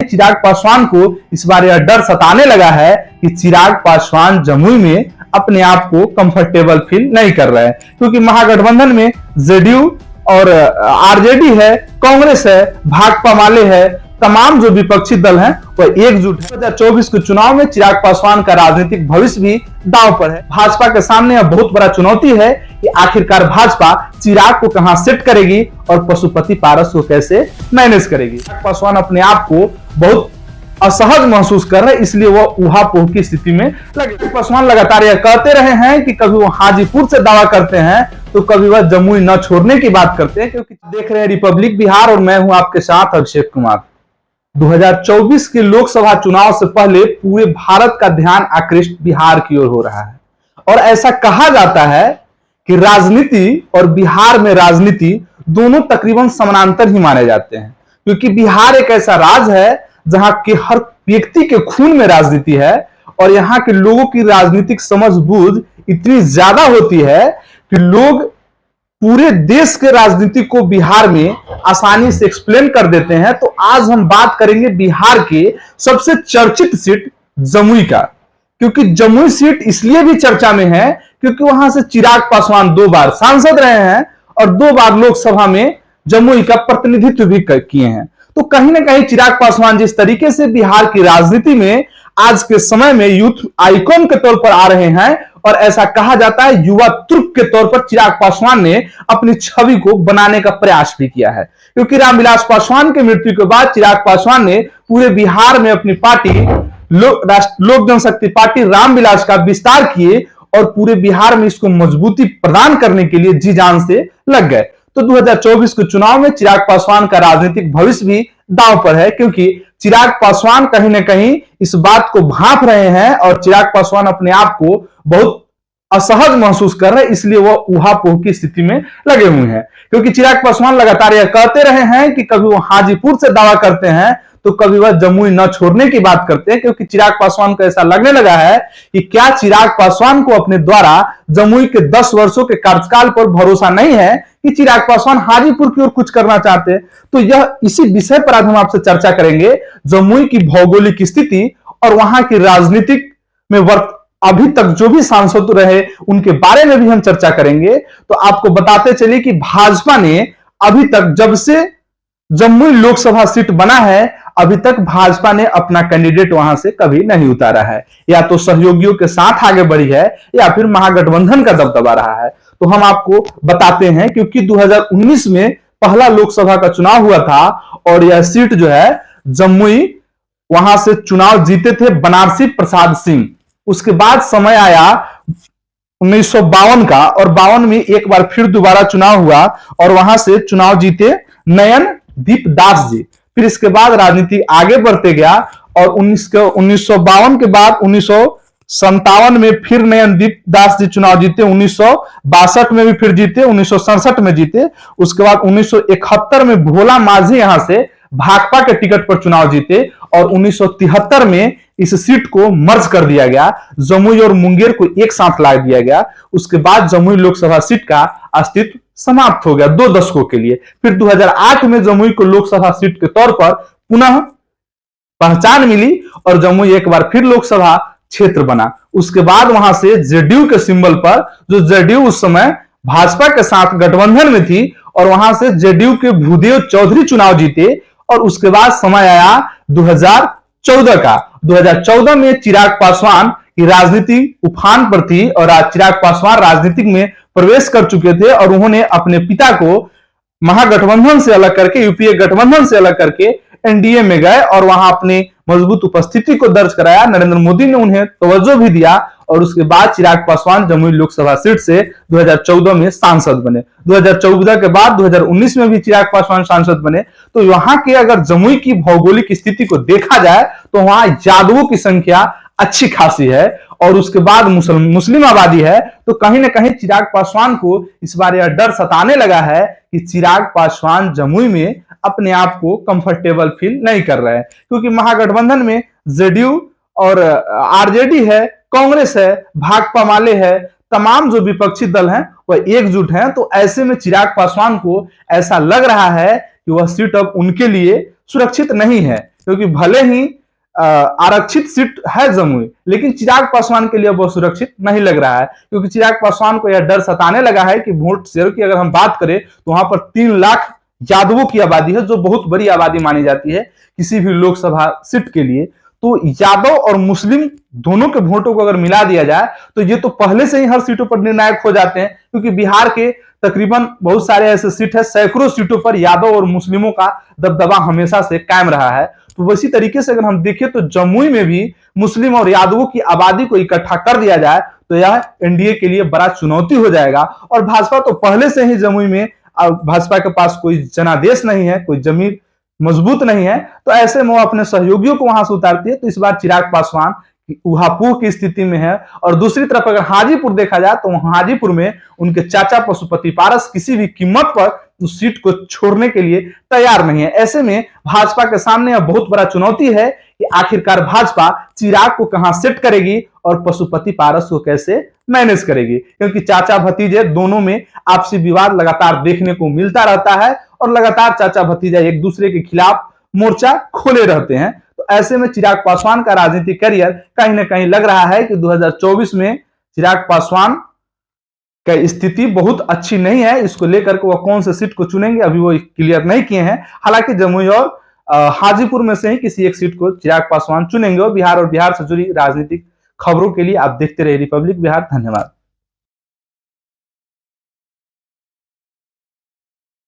चिराग पासवान को इस बार यह डर सताने लगा है कि चिराग पासवान जमुई में अपने आप को कंफर्टेबल फील नहीं कर रहे हैं, क्योंकि महागठबंधन में जेडीयू और आरजेडी है, कांग्रेस है, भाकपा माले है, तमाम जो विपक्षी दल हैं वह एकजुट है। 2024 के चुनाव में चिराग पासवान का राजनीतिक भविष्य भी दांव पर है। भाजपा के सामने यह बहुत बड़ा चुनौती है कि आखिरकार भाजपा चिराग को कहां सेट करेगी और पशुपति पारस को कैसे मैनेज करेगी। चिराग पासवान अपने आप को बहुत असहज महसूस कर रहे हैं, इसलिए वह ऊहापोह की स्थिति में लगे। पासवान लगातार यह कहते रहे हैं कि कभी वो हाजीपुर से दावा करते हैं तो कभी वह जमुई न छोड़ने की बात करते हैं। क्योंकि देख रहे हैं रिपब्लिक बिहार और मैं हूं आपके साथ अभिषेक कुमार। 2024 के लोकसभा चुनाव से पहले पूरे भारत का ध्यान आकृष्ट बिहार की ओर हो रहा है और ऐसा कहा जाता है कि राजनीति और बिहार में राजनीति दोनों तकरीबन समानांतर ही माने जाते हैं, क्योंकि बिहार एक ऐसा राज्य है जहां के हर व्यक्ति के खून में राजनीति है और यहाँ के लोगों की राजनीतिक समझ बूझ इतनी ज्यादा होती है कि लोग पूरे देश के राजनीति को बिहार में आसानी से एक्सप्लेन कर देते हैं। तो आज हम बात करेंगे बिहार के सबसे चर्चित सीट जमुई का, क्योंकि जमुई सीट इसलिए भी चर्चा में है क्योंकि वहां से चिराग पासवान 2 बार सांसद रहे हैं और 2 बार लोकसभा में जमुई का प्रतिनिधित्व भी किए हैं। तो कहीं ना कहीं चिराग पासवान जिस तरीके से बिहार की राजनीति में आज के समय में यूथ आइकॉन के तौर पर आ रहे हैं और ऐसा कहा जाता है युवा तुर्क के तौर पर चिराग पासवान ने अपनी छवि को बनाने का प्रयास भी किया है, क्योंकि रामविलास पासवान की मृत्यु के बाद चिराग पासवान ने पूरे बिहार में अपनी पार्टी लोक जनशक्ति पार्टी रामविलास का विस्तार किए और पूरे बिहार में इसको मजबूती प्रदान करने के लिए जी जान से लग गए। तो 2024 के चुनाव में चिराग पासवान का राजनीतिक भविष्य भी दांव पर है, क्योंकि चिराग पासवान कहीं ना कहीं इस बात को भांप रहे हैं और चिराग पासवान अपने आप को बहुत असहज महसूस कर रहे हैं, इसलिए वह ऊहापोह की स्थिति में लगे हुए हैं। क्योंकि चिराग पासवान लगातार यह कहते रहे हैं कि कभी वो हाजीपुर से दावा करते हैं तो कभी वह जमुई न छोड़ने की बात करते हैं, क्योंकि चिराग पासवान को ऐसा लगने लगा है कि क्या चिराग पासवान को अपने द्वारा जमुई के 10 वर्षों के कार्यकाल पर भरोसा नहीं है कि चिराग पासवान हाजीपुर की ओर कुछ करना चाहते हैं। तो यह इसी विषय पर आज हम आपसे चर्चा करेंगे, जमुई की भौगोलिक स्थिति और वहां की राजनीतिक में अभी तक जो भी सांसद रहे उनके बारे में भी हम चर्चा करेंगे। तो आपको बताते चलिए कि भाजपा ने अभी तक जब से जमुई लोकसभा सीट बना है अभी तक भाजपा ने अपना कैंडिडेट वहां से कभी नहीं उतारा है, या तो सहयोगियों के साथ आगे बढ़ी है या फिर महागठबंधन का दबदबा रहा है। तो हम आपको बताते हैं, क्योंकि 2019 में पहला लोकसभा का चुनाव हुआ था और यह सीट जो है जमुई, वहां से चुनाव जीते थे बनारसी प्रसाद सिंह। उसके बाद समय आया 1952 का और 52 में एक बार फिर दोबारा चुनाव हुआ और वहां से चुनाव जीते नयन दीप दास जी। फिर इसके बाद राजनीति आगे बढ़ते गया और 1952 के बाद 1957 में फिर नयन दीप दास जी चुनाव जीते, 1962 में भी फिर जीते, 1967 में जीते। उसके बाद 1971 में भोला माझी यहां से भाकपा के टिकट पर चुनाव जीते और 1973 में इस सीट को मर्ज कर दिया गया, जमुई और मुंगेर को एक साथ ला दिया गया। उसके बाद जमुई लोकसभा सीट का अस्तित्व समाप्त हो गया 2 दशकों के लिए। फिर 2008 में जमुई को लोकसभा सीट के तौर पर पुनः पहचान मिली और जमुई एक बार फिर लोकसभा क्षेत्र बना। उसके बाद वहां से जेडीयू के सिंबल पर, जो जेडीयू उस समय भाजपा के साथ गठबंधन में थी, और वहां से जेडीयू के भूदेव चौधरी चुनाव जीते। और उसके बाद समय आया 2014 का। 2014 में चिराग पासवान की राजनीति उफान पर थी और चिराग पासवान राजनीति में प्रवेश कर चुके थे और उन्होंने अपने पिता को महागठबंधन से अलग करके, यूपीए गठबंधन से अलग करके एनडीए में गए और वहां अपनी मजबूत उपस्थिति को दर्ज कराया। नरेंद्र मोदी ने उन्हें तवज्जो भी दिया और उसके बाद चिराग पासवान जमुई लोकसभा सीट से 2014 में सांसद बने। 2014 के बाद 2019 में भी चिराग पासवान सांसद बने। तो वहां के अगर जमुई की भौगोलिक स्थिति को देखा जाए तो वहां यादवों की संख्या अच्छी खासी है और उसके बाद मुस्लिम आबादी है। तो कहीं ना कहीं चिराग पासवान को इस बार यह डर सताने लगा है कि चिराग पासवान जमुई में अपने आप को कंफर्टेबल फील नहीं कर रहे हैं, क्योंकि महागठबंधन में जेडीयू और आरजेडी है, कांग्रेस है, भाकपा माले है, तमाम जो विपक्षी दल हैं वह एकजुट हैं। तो ऐसे में चिराग पासवान को ऐसा लग रहा है कि वह सीट अब उनके लिए सुरक्षित नहीं है, क्योंकि भले ही आरक्षित सीट है जमुई, लेकिन चिराग पासवान के लिए वो सुरक्षित नहीं लग रहा है, क्योंकि चिराग पासवान को यह डर सताने लगा है कि वोट शेयर की अगर हम बात करें तो वहां पर 3 लाख यादवों की आबादी है, जो बहुत बड़ी आबादी मानी जाती है किसी भी लोकसभा सीट के लिए। तो यादव और मुस्लिम दोनों के वोटों को अगर मिला दिया जाए तो ये तो पहले से ही हर सीटों पर निर्णायक हो जाते हैं, क्योंकि बिहार के तकरीबन बहुत सारे ऐसे सीट है, सैकड़ों सीटों पर यादव और मुस्लिमों का दबदबा हमेशा से कायम रहा है। तो वैसी तरीके से अगर हम देखें तो जमुई में भी मुस्लिम और यादवों की आबादी को इकट्ठा कर दिया जाए तो यह एनडीए के लिए बड़ा चुनौती हो जाएगा। और भाजपा तो पहले से ही जमुई में, भाजपा के पास कोई जनादेश नहीं है, कोई जमीन मजबूत नहीं है, तो ऐसे में वो अपने सहयोगियों को वहां से उतारती है। तो इस बार चिराग पासवान उहापोह की स्थिति में है। और दूसरी तरफ अगर हाजीपुर देखा जाए तो हाजीपुर में उनके चाचा पशुपति पारस किसी भी कीमत पर उस सीट को छोड़ने के लिए तैयार नहीं है। ऐसे में भाजपा के सामने यह बहुत बड़ा चुनौती है कि आखिरकार भाजपा चिराग को कहां सेट करेगी और पशुपति पारस को कैसे मैनेज करेगी, क्योंकि चाचा भतीजे दोनों में आपसी विवाद लगातार देखने को मिलता रहता है और लगातार चाचा भतीजा एक दूसरे के खिलाफ मोर्चा खोले रहते हैं। तो ऐसे में चिराग पासवान का राजनीतिक करियर कहीं ना कहीं लग रहा है कि 2024 में चिराग पासवान की स्थिति बहुत अच्छी नहीं है। इसको लेकर के वह कौन से सीट को चुनेंगे अभी वो क्लियर नहीं किए हैं। हालांकि जमुई और हाजीपुर में से ही किसी एक सीट को चिराग पासवान चुनेंगे। और बिहार से जुड़ी राजनीतिक खबरों के लिए आप देखते रहिए रिपब्लिक बिहार। धन्यवाद।